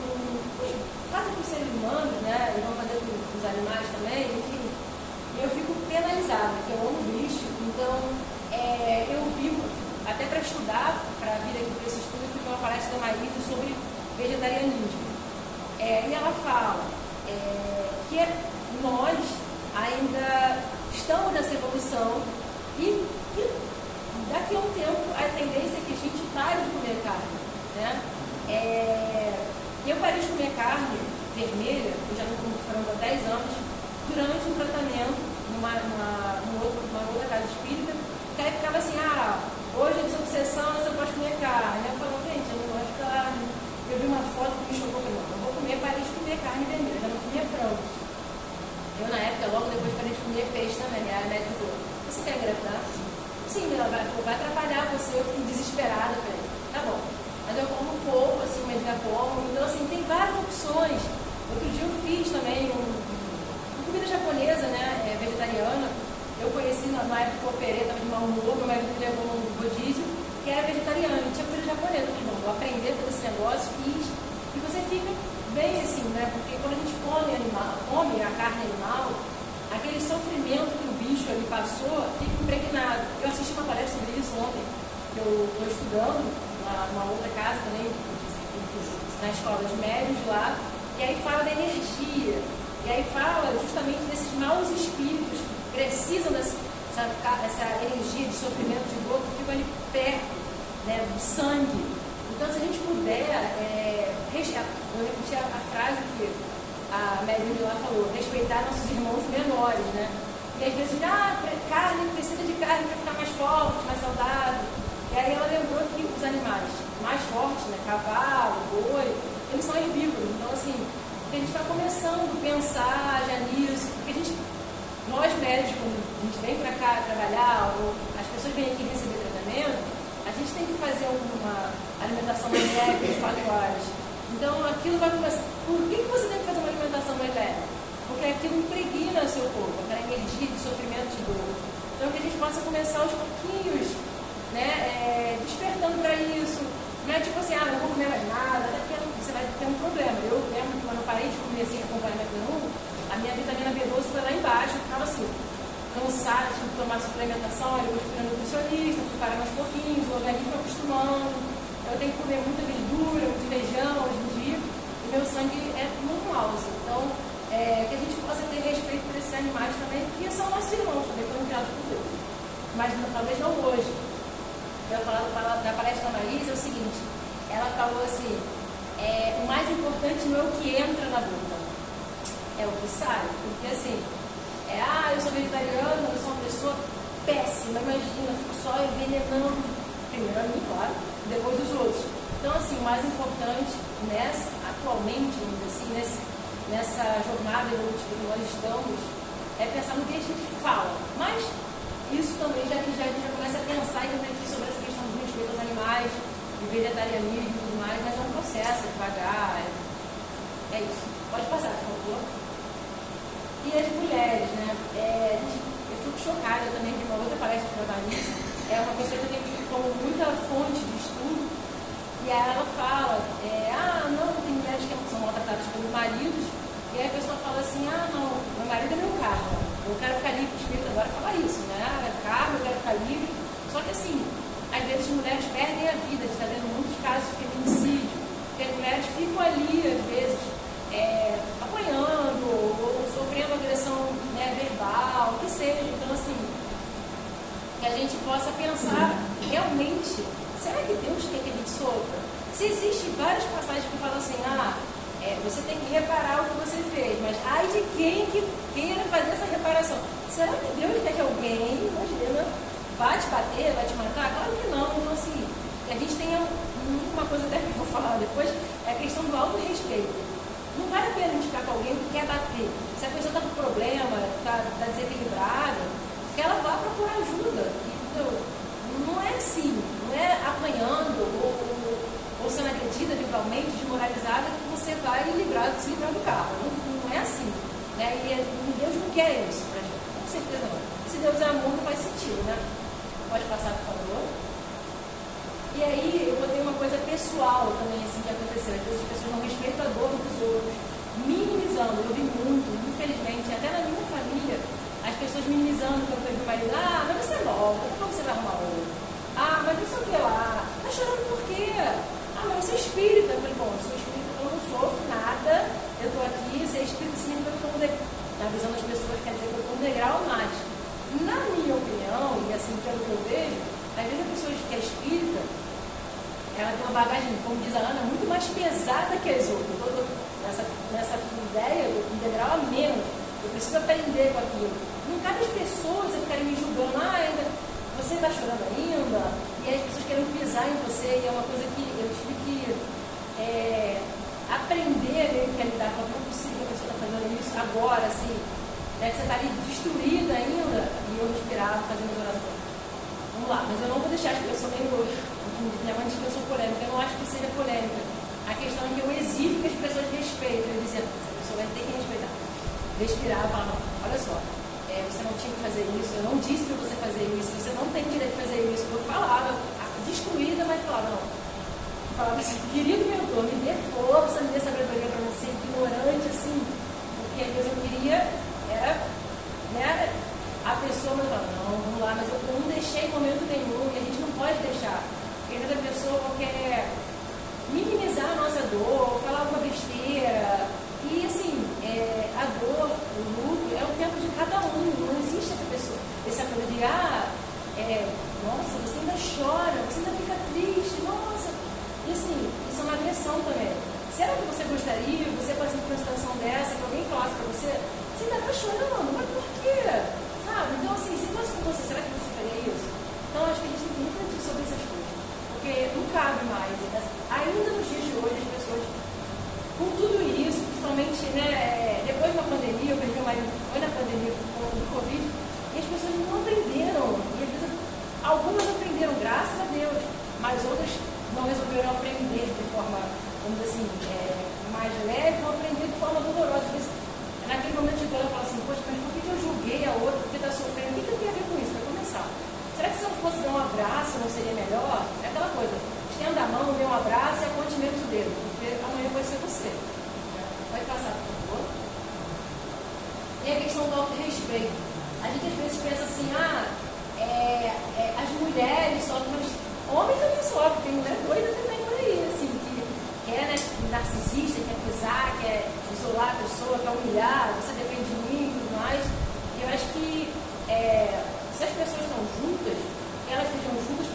os seres humanos, né? E vão fazer com os animais também, enfim. Eu fico penalizada, porque eu amo bicho, então eu vivo, até para estudar, para vir aqui para esse estudo, eu fiz uma palestra da Marisa sobre vegetarianismo. E ela fala que nós ainda estamos nessa evolução e que daqui a um tempo a tendência é que a gente pare de comer carne, né? Eu parei de comer carne vermelha, eu já não como frango há 10 anos, durante um tratamento numa outra casa espírita, que aí ficava assim, hoje é desobsessão, você pode comer carne. Eu falava, gente, eu não gosto de carne. Eu vi uma foto que me chocou, falei, não vou comer, parei de comer carne vermelha, eu já não comia frango. Eu, na época, logo depois, parei de comer peixe também. A médica falou, você quer engravidar? Sim, ela vai atrapalhar você. Eu fiquei desesperada. Eu falei, tá bom. Mas eu como pouco, assim, mas ainda como. Então, assim, tem várias opções. Outro dia eu fiz também uma comida japonesa, né, vegetariana. Eu conheci na época que eu operei, estava de mau humor, meu marido me levou num rodízio, que era vegetariano, e tinha comida japonesa. Eu falei, não, vou aprender a fazer esse negócio, fiz. E você fica bem assim, né? Porque quando a gente come a carne animal, aquele sofrimento que o bicho ali passou fica impregnado. Eu assisti uma palestra sobre isso ontem, que eu estou estudando numa outra casa também, na escola de médios lá, e aí fala da energia, e aí fala justamente desses maus espíritos que precisam dessa energia de sofrimento, de dor, que ficam ali perto, né, do sangue. Então, se a gente puder, eu repeti a frase que a médium de lá falou, respeitar nossos irmãos menores, né? E às vezes, carne, precisa de carne para ficar mais forte, mais saudável. E aí ela lembrou que os animais mais fortes, né, cavalo, boi, eles são herbívoros. Então, assim, a gente está começando a pensar já nisso, porque nós médicos, quando a gente vem para cá trabalhar, ou as pessoas vêm aqui receber tratamento, a gente tem que fazer uma alimentação mais leve, 24 horas. Então, aquilo vai começar. Por que você tem que fazer uma alimentação mais leve? Porque aquilo impregna o seu corpo, aquela energia de sofrimento, de dor. Então, que a gente possa começar aos pouquinhos, né, despertando para isso. Não é tipo assim, não vou comer mais nada, até porque você vai ter um problema. Eu lembro que quando eu parei de comer assim, acompanhamento nenhum, a minha vitamina B12 foi lá embaixo, eu ficava assim, cansada, tive que tomar suplementação, aí eu fui na nutricionista, fui parar aos pouquinhos, o organismo acostumando. Eu tenho que comer muita verdura, muito feijão hoje em dia, e meu sangue é normal, assim. Então, que a gente possa ter respeito por esses animais também, porque são nossos irmãos, também foram criados por Deus. Mas talvez não hoje. Eu ia falar da palestra da Marisa, é o seguinte, ela falou assim, o mais importante não é o que entra na boca, é o que sai. Porque assim, eu sou vegetariana, eu sou uma pessoa péssima, imagina, fico só envenenando, primeiro a mim, claro, depois os outros. Então, assim, o mais importante atualmente, vamos dizer assim, nessa jornada evolutiva que nós estamos, é pensar no que a gente fala. Mas isso também já começa a pensar e refletir sobre essa questão do respeito aos animais, de vegetarianismo e tudo mais, mas é um processo, é devagar, é isso. Pode passar, por favor. E as mulheres, né? Eu fico chocada, eu também vi uma outra palestra de trabalhista, é uma pessoa que eu tenho como muita fonte de estudo, e aí ela fala, não, tem mulheres que são maltratadas pelos maridos, e aí a pessoa fala assim, não, meu marido é meu karma, eu quero ficar livre, o espírito agora fala isso, né? Karma, eu quero ficar livre. Só que assim, às vezes as mulheres perdem a vida, a gente está vendo muitos casos de feminicídio, porque as mulheres ficam ali, às vezes, apanhando, ou sofrendo agressão, né, verbal, o que seja. Então, assim, que a gente possa pensar realmente, será que Deus quer que a gente sofra? Se existem várias passagens que falam assim, você tem que reparar o que você fez, mas ai de quem que queira fazer essa reparação. Será que Deus quer que alguém, imagina, vai te bater, vai te matar? Claro que não. Então, assim, que a gente tenha uma coisa até que eu vou falar depois, é a questão do autorrespeito. Não vale a pena a gente ficar com alguém que quer bater. Se a pessoa está com problema, está desequilibrada, que ela vá procurar ajuda. Então, não é assim, não é apanhando ou sendo agredida verbalmente, desmoralizada, que você vai se livrar do carro. Não é assim. Né? E Deus não quer isso pra gente. Com certeza não. Se Deus é amor, não faz sentido, né? Pode passar, por favor. E aí, eu botei uma coisa pessoal também, assim, que aconteceu. Às vezes as pessoas não respeitam a dor dos outros, minimizando. Eu vi muito, infelizmente, até na minha família, as pessoas minimizando quando eu vi o marido. Mas você é nova, como você vai arrumar outro? Mas não sei o que lá. Tá chorando por quê? Mas você é espírita. Eu falei, bom, eu sou espírita, então eu não sofro nada. Eu tô aqui, ser espírita significa que eu tô na visão das pessoas, quer dizer que eu tô um degrau mais. Na minha opinião, e assim, pelo que eu vejo, às vezes a pessoa que é espírita, ela tem uma bagagem, como diz a Ana, muito mais pesada que as outras. Eu tô nessa ideia, um degrau a menos. Eu preciso aprender com aquilo. Não cabe as pessoas ficarem me julgando, ainda você está chorando ainda, e aí as pessoas querem pisar em você, e é uma coisa que eu tive que aprender a lidar com. Não é possível que a pessoa está fazendo isso agora, assim, né, que você está ali destruída ainda, e eu respirava, fazendo oração. Vamos lá, mas eu não vou deixar as pessoas minha mãe diz que eu sou polêmica, eu não acho que seja polêmica. A questão é que eu exijo que as pessoas respeitem. Eu dizia, essa pessoa vai ter que respeitar. Respirava e falava, olha só, você não tinha que fazer isso, eu não disse para você fazer isso, você não tem direito de fazer isso. Eu falava, destruída, mas falava, não. Eu falava assim, querido mentor, me dê força, me dê sabedoria para você, ignorante, assim, porque às vezes eu queria, né, a pessoa me falava, não, vamos lá, mas eu não deixei em momento nenhum, e a gente não pode deixar. Porque às vezes a pessoa quer minimizar a nossa dor, falar alguma besteira. E assim, a dor, o luto, é o tempo de cada um. Não existe essa pessoa, essa coisa de, nossa, você ainda chora, você ainda fica triste, nossa. E assim, isso é uma agressão também. Será que você gostaria, você passando por uma situação dessa, que alguém falasse pra você, você ainda tá chorando, mas por quê? Sabe? Então assim, se fosse com você, será que você faria isso? Então acho que a gente tem que refletir sobre essas coisas. Porque não cabe mais. Ainda nos dias de hoje, as pessoas, com tudo isso, principalmente, né, depois da pandemia, eu perdi o marido, foi na pandemia do Covid, e as pessoas não aprenderam. E às vezes, algumas aprenderam, graças a Deus, mas outras não resolveram aprender de forma, vamos dizer assim, mais leve, vão aprender de forma dolorosa. Às vezes, naquele momento de dor, ela fala assim, poxa, mas por que eu julguei a outra, porque está sofrendo? O que eu tenho a ver com isso? Para começar. Será que se eu fosse dar um abraço não seria melhor? É aquela coisa, estenda a mão, dê um abraço e aponte menos o dedo, porque amanhã vai ser você. Vai passar, por favor. E a questão do autorrespeito. A gente às vezes pensa assim, as mulheres sofrem, mas homens também sofrem, tem mulher doida também por aí, assim, que é, né, narcisista, quer pisar, quer isolar a pessoa, quer humilhar, você depende de mim e tudo mais. E eu acho que se as pessoas estão juntas, elas estejam juntas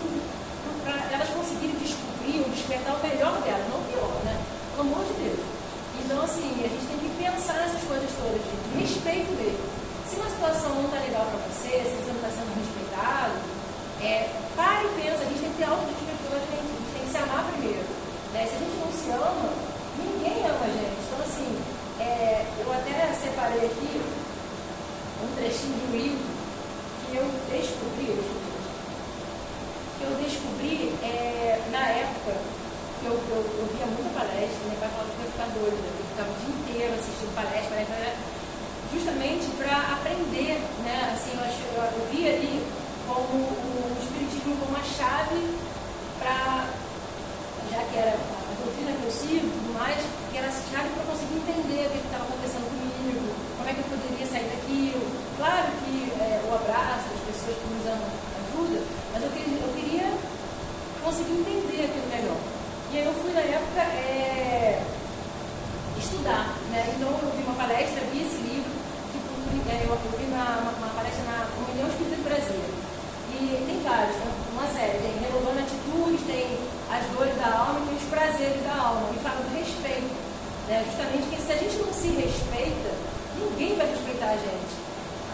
para elas conseguirem descobrir ou despertar o melhor delas, não o pior, né? Pelo amor de Deus. Então, assim, a gente tem que pensar nessas coisas todas, de respeito mesmo. Se uma situação não está legal para você, se você não está sendo respeitado, Para e pensa, a gente tem que ter autodespertura, a gente tem que se amar primeiro. Né? Se a gente não se ama, ninguém ama a gente. Então, assim, eu até separei aqui um trechinho de um livro que eu descobri na época que eu via muita palestra, meu pai falava que eu ia ficar doida, eu ficava o dia inteiro assistindo palestra, justamente para aprender, né? Assim, eu via ali como o Espiritismo como uma chave para, já que era a doutrina que eu sigo, mais, que era a chave para conseguir entender o que estava acontecendo comigo, como é que eu poderia sair daquilo. Claro que o abraço das pessoas que nos amam ajuda, mas eu queria conseguir entender aquilo melhor. E aí eu fui, na época, estudar, né? Então eu vi uma palestra, vi esse livro, eu vi uma palestra na União Espírita do Brasil. E tem vários, uma série, tem Renovando Atitudes, tem As Dores da Alma e tem Os Prazeres da Alma. E fala do respeito, né? Justamente que se a gente não se respeita, ninguém vai respeitar a gente.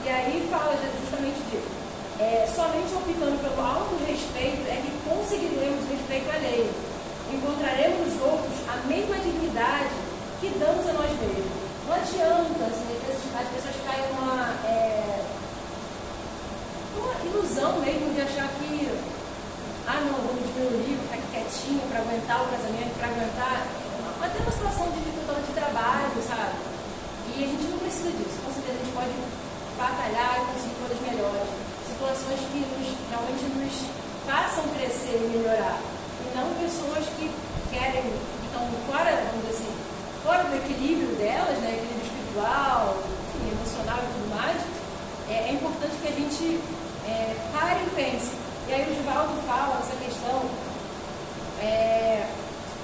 E aí fala justamente de somente optando pelo auto-respeito é que conseguiremos o respeito alheio. Encontraremos nos outros a mesma dignidade que damos a nós mesmos. Não adianta, assim, as pessoas caem numa ilusão mesmo de achar que não, vamos diminuir, vou ficar aqui quietinho para aguentar o casamento, para aguentar até uma situação de dificuldade de trabalho, sabe? E a gente não precisa disso. Com certeza a gente pode batalhar e conseguir coisas melhores. Situações que realmente nos façam crescer e melhorar. E não pessoas que querem, que estão fora, vamos dizer assim, fora do equilíbrio delas, né? Equilíbrio espiritual, enfim, emocional e tudo mais. É importante que a gente pare e pense. E aí o Divaldo fala essa questão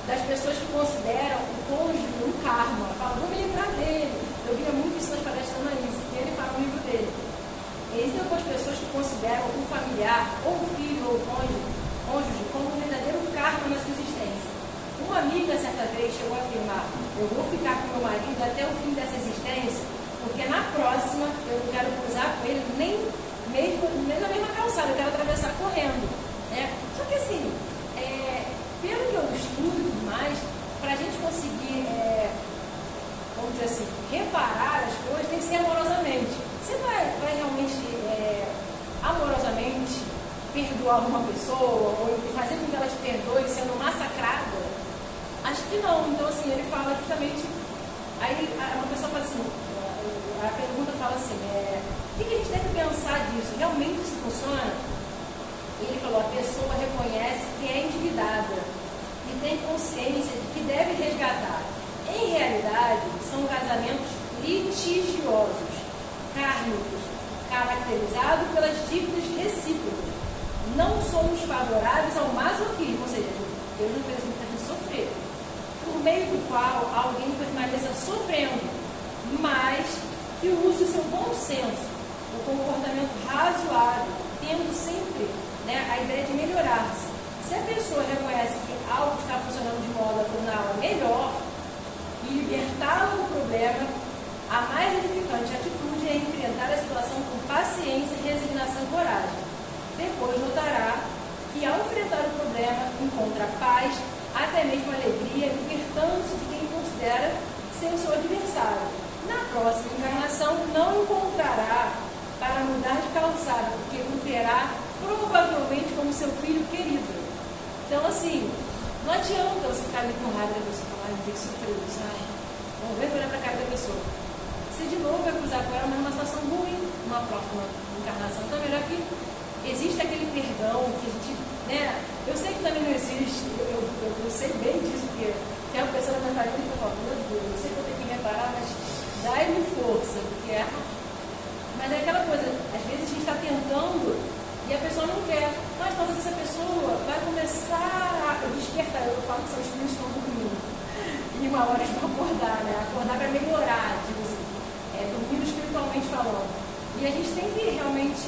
das pessoas que consideram o cônjuge um karma. Fala, vou me livrar dele. Eu via muito isso nas palestras da Anise, e ele fala no livro dele. Existem algumas pessoas que consideram o familiar, ou o filho, ou o cônjuge, como um verdadeiro karma na sua existência. Uma amiga, certa vez, chegou a afirmar: eu vou ficar com meu marido até o fim dessa existência, porque na próxima eu não quero cruzar com ele nem na mesma calçada, eu quero atravessar correndo. Né? Só que assim, pelo que eu estudo e tudo mais, para a gente conseguir, vamos dizer assim, reparar as coisas, tem que ser amorosamente. Você vai realmente, amorosamente, perdoar uma pessoa, ou fazer com que ela te perdoe sendo massacrada? Acho que não. Então, assim, ele fala justamente. Aí uma pessoa fala assim, a pergunta fala assim, o que a gente deve pensar disso? Realmente isso funciona? E ele falou, a pessoa reconhece que é endividada e tem consciência de que deve resgatar. Em realidade, são casamentos litigiosos, kármicos, caracterizados pelas dívidas recíprocas. Não somos favoráveis ao masoquismo, ou seja, Deus não fez a gente sofrer, por meio do qual alguém permaneça sofrendo, mas que use o seu bom senso, o comportamento razoável, tendo sempre a ideia de melhorar-se. Se a pessoa reconhece que algo está funcionando de modo a torná-la melhor e libertá-la do problema, a mais edificante atitude é enfrentar a situação com paciência, resignação e coragem. Depois notará que ao enfrentar o problema encontra paz, até mesmo alegria, libertando-se de quem considera ser o seu adversário. Na próxima encarnação não encontrará para mudar de calçada, porque o terá provavelmente como seu filho querido. Então, assim, não adianta você ficar ali com raiva da pessoa e falar, tem que sofrer isso, não vai olhar para a cara da pessoa. Você de novo vai cruzar com ela numa situação ruim, numa próxima encarnação. Então é melhor que existe aquele perdão que a gente, eu sei que também não existe, eu sei bem disso, porque tem uma pessoa na minha família que fala, meu Deus, eu sei que eu tenho que reparar, mas dá-me força, porque mas é aquela coisa, às vezes a gente está tentando e a pessoa não quer, mas talvez essa pessoa vai começar a despertar. Eu falo que são espíritos que estão dormindo e uma hora eles vão acordar, acordar para melhorar, tipo assim, dormindo espiritualmente falando. E a gente tem que realmente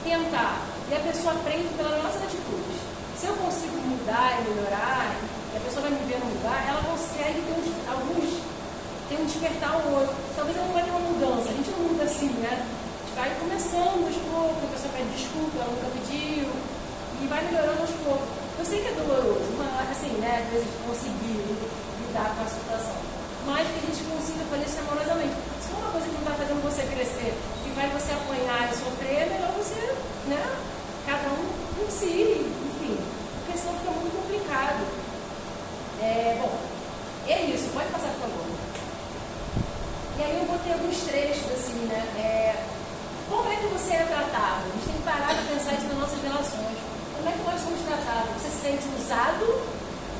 tentar, e a pessoa aprende pelas nossas atitudes. Se eu consigo mudar e melhorar, e a pessoa vai me ver no lugar, ela consegue ter um despertar um outro. Talvez ela não vai ter uma mudança, a gente não muda assim, a gente vai começar começando aos poucos, a pessoa pede desculpa, ela nunca pediu, e vai melhorando aos poucos. Eu sei que é doloroso, mas assim, né, às vezes conseguir lidar com a situação. Mas que a gente consiga fazer isso amorosamente. Se for uma coisa que não está fazendo você crescer, que vai você apanhar e sofrer, é melhor você, né, cada um em si, enfim, porque senão fica muito complicado. Bom, é isso, pode passar, por favor. E aí eu botei alguns trechos assim, né? Como é que você é tratado? A gente tem que parar de pensar isso nas nossas relações. Como é que nós somos tratados? Você se sente usado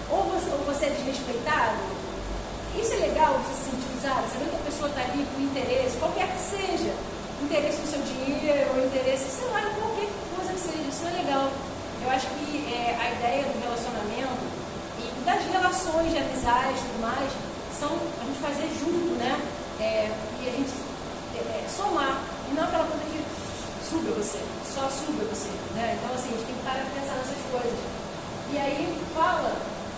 ou você é desrespeitado? Isso é legal, você se sentir usado, sabendo que a pessoa está ali com interesse, qualquer que seja, interesse no seu dinheiro, ou interesse, sei lá, em qualquer coisa que seja, isso é legal. Eu acho que a ideia do relacionamento e das relações de amizade e tudo mais, são a gente fazer junto, né? E a gente somar, e não aquela coisa que suga você, só suga você, né? Então, assim, a gente tem que parar de pensar nessas coisas. E aí fala,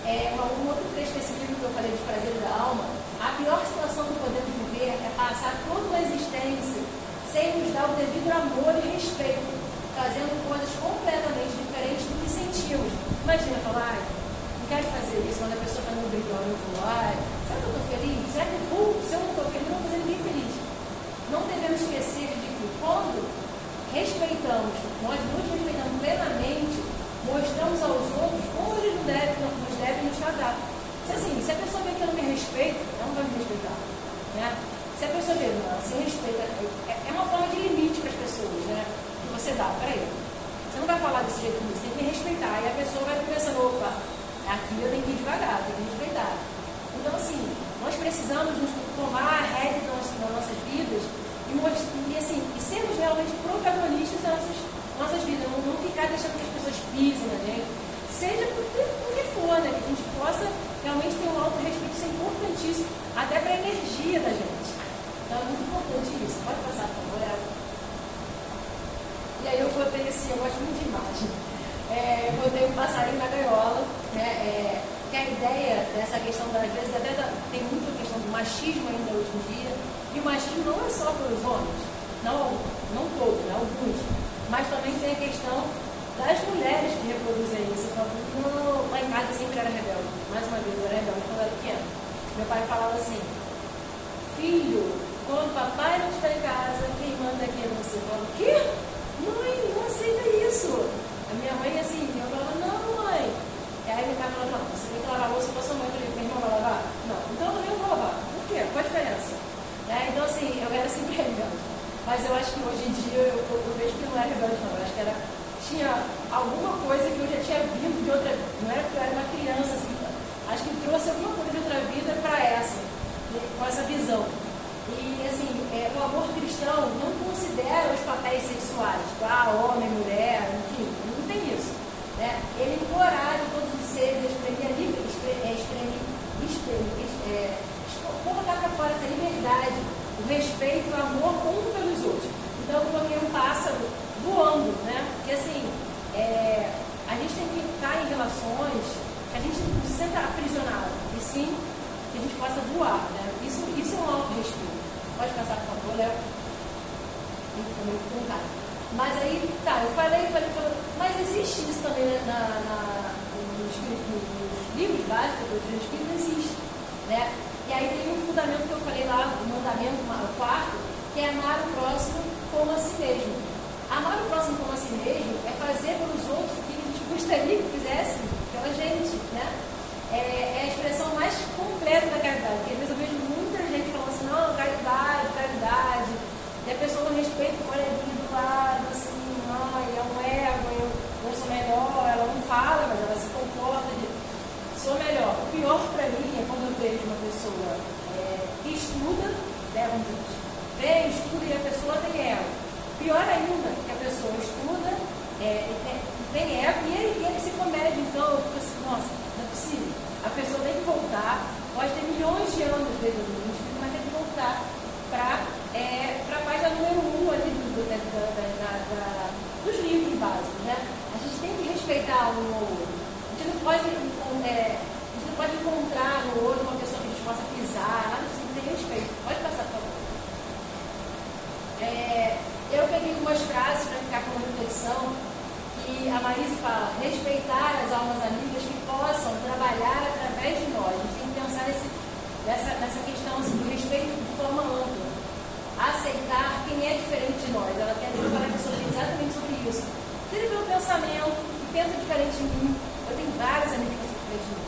um outro trecho desse livro que eu falei de Prazer da Alma, a pior situação que podemos viver é passar toda uma existência sem nos dar o devido amor e respeito, fazendo coisas completamente diferentes do que sentimos. Imagina falar, não quero fazer isso, quando a pessoa está me obrigando, eu falo, será que eu estou feliz? Será que se eu não estou feliz, eu não vou fazer ninguém feliz. Não devemos esquecer de que quando respeitamos, nós nos respeitamos plenamente, mostramos aos outros como eles nos devem nos tratar. Se a pessoa vê que eu não me respeito, ela não vai me respeitar. Né? Se a pessoa vê, não, se respeita, é uma forma de limite para as pessoas, né? Que você dá para ele. Você não vai falar desse jeito comigo, você tem que me respeitar. E a pessoa vai pensando, opa, aqui eu tenho que ir devagar, tenho que me respeitar. Então, assim, nós precisamos nos tomar a rédea das nossas vidas e sermos realmente protagonistas das nossas vidas, não ficar deixando que as pessoas pisem na gente, seja por que for, né? Que a gente possa realmente ter um auto-respeito, isso é importantíssimo, até para a energia da gente. Então é muito importante isso. Pode passar, por favor. E aí eu botei assim, eu gosto muito de imagem. Eu botei um passarinho na gaiola, né? Que a ideia dessa questão, às vezes, até tem muita questão do machismo ainda hoje em dia, e o machismo não é só para os homens, não todos, né? Alguns, mas também tem a questão das mulheres que reproduzem isso. Não, lá em casa eu sempre era rebelde, mais uma vez, eu era rebelde quando eu era pequena. Meu pai falava assim, filho, quando papai não estiver em casa, quem manda aqui é você. Eu falava, o quê? Mãe, não aceita isso. A minha mãe assim, eu falava, não, mãe. E aí meu pai falou, não, você tem que lavar a louça para sua mãe. Eu falei, meu irmão vai lavar? Não, então eu também não vou lavar. Por quê? Qual a diferença? Então assim, eu era sempre rebelde. Mas eu acho que hoje em dia eu vejo que não era rebelde não. Eu acho que tinha alguma coisa que eu já tinha vindo de outra, não era que eu era uma criança, assim, acho que trouxe alguma coisa de outra vida para essa, com essa visão. E assim, o amor cristão não considera os papéis sexuais, tipo, homem, mulher, enfim, não tem isso. Né? Ele encoraja todos os seres a exprimir a livre, colocar para fora essa liberdade, o respeito, o amor um pelos outros. Então eu coloquei um pássaro voando, né? Porque assim, a gente tem que estar em relações que a gente não precisa estar aprisionado, e sim que a gente possa voar, né? Isso é um auto-respeito. Pode passar, por favor, Léo? Mas aí, tá, eu falei, mas existe isso também nos livros básicos do Espírito, existe, né? E aí tem um fundamento que eu falei lá, o mandamento, o quarto, que é amar o próximo como a si mesmo. Amar o próximo como a si mesmo é fazer pelos outros o que a gente gostaria que fizesse pela gente, né? É a expressão mais completa da caridade. Porque às vezes eu vejo muita gente falando assim, não, caridade, e a pessoa não respeita o coleguinha do lado, assim, é um ego, eu sou melhor, ela não fala, mas ela se comporta de sou melhor. O pior para mim é quando eu vejo uma pessoa que estuda, né, vem, estuda e a pessoa tem ego. Pior ainda, que a pessoa estuda, tem ego e ele se comete, então eu fico assim, nossa, não é possível. A pessoa tem que voltar, pode ter milhões de anos de vida, mas tem que voltar para a página número 1 ali dos livros básicos, né? A gente tem que respeitar um ao outro. A gente não pode encontrar no outro uma pessoa que a gente possa pisar, nada disso, tem respeito. Pode passar, por favor. Eu peguei um algumas frases para ficar com uma reflexão, que a Marise fala: respeitar as almas amigas que possam trabalhar através de nós. A gente tem que pensar nessa questão assim, do respeito de forma ampla. Aceitar quem é diferente de nós. Ela quer falar exatamente sobre isso. Seja pelo pensamento, que pensa diferente de mim. Eu tenho vários amigos que pensam diferente de mim.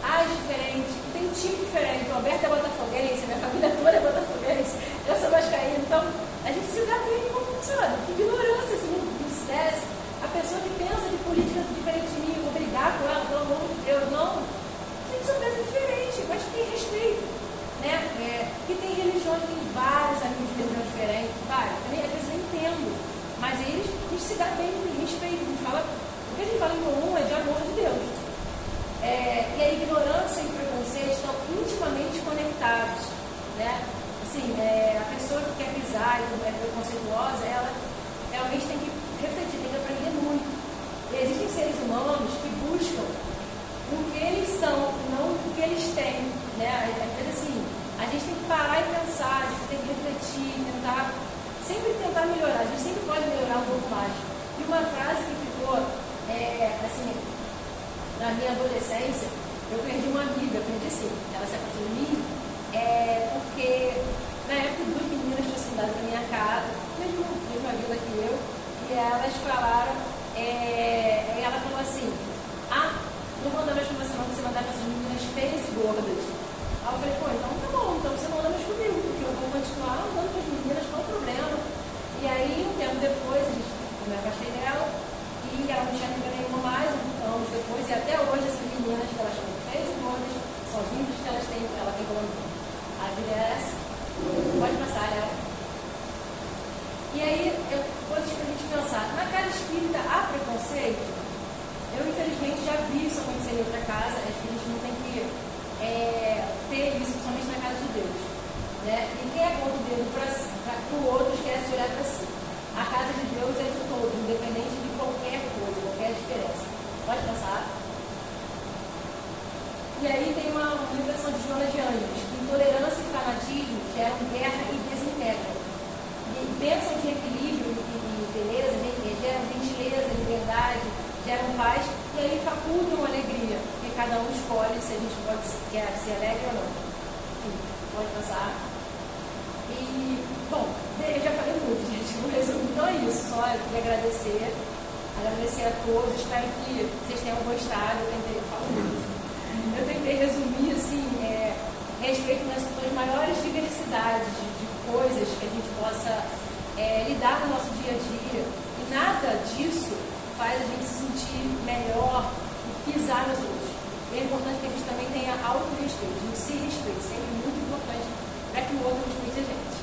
Age diferente, que tem um time diferente. O Alberto é botafoguense, minha família toda é botafoguense, eu sou vascaína. Então, a gente se dá bem como funciona. Que ignorância, se não se desse. A pessoa que pensa de política diferente de mim, eu vou brigar com ela, pelo amor de Deus, não. A gente só pensa diferente, mas tem respeito. Né? Que tem religiões, tem vários amigos de religião diferente, vários. Também, às vezes eu entendo, mas eles se dá bem, tem respeito. O que a gente fala em comum é de amor de Deus. E a ignorância e o preconceito estão intimamente conectados. Né? Assim, a pessoa que quer pisar e é preconceituosa, ela realmente tem que refletir, tem que aprender muito. E existem seres humanos que buscam o que eles são, não o que eles têm. Né? Assim, a gente tem que parar e pensar, a gente tem que refletir, sempre tentar melhorar. A gente sempre pode melhorar um pouco mais. E uma frase que ficou, assim, na minha adolescência, eu perdi uma amiga, ela se afastou de mim, porque na época duas meninas tinham se mudado para minha casa, mesma vida que eu, e elas falaram, e ela falou assim: não vou andar mais com você não, você mandar essas meninas feias e gordas. Aí eu falei: pô, então tá bom, então você não anda mais comigo, porque eu vou continuar andando com as meninas, não tem problema. E aí, um tempo depois, eu me afastei dela, e ela não tinha amiga nenhuma mais, anos depois, e até hoje essas meninas que elas chamam de feias e gordas, são os vínculos que ela tem como amiga. A vida é essa, pode passar, né? E aí, depois a gente pensar, na casa espírita há preconceito? Eu, infelizmente, já vi isso acontecer em outra casa. Acho que a gente não tem que ter isso, somente na casa de Deus. Né? E quem aponta o dedo para o outro esquece de olhar para si. A casa de Deus é de todos, independente de qualquer coisa, qualquer diferença. Pode passar? E aí tem uma reflexão de Joana de Ângeles, que intolerância e fanatismo geram guerra e desintegram. E bênção de equilíbrio e beleza, geram gentileza, liberdade, geram paz, e aí facultam alegria, porque cada um escolhe se a gente quer ser alegre ou não. Enfim, pode passar. E, bom, eu já falei muito, gente, no resumo, então é isso, só eu queria agradecer a todos, espero que vocês tenham gostado. Eu tentei resumir, assim, respeito nas maiores diversidades de coisas que a gente possa lidar no nosso dia a dia, e nada disso faz a gente se sentir melhor e pisar nos outros. E é importante que a gente também tenha autorrespeito, a gente se respeite, sempre muito importante para que o outro respeite a gente.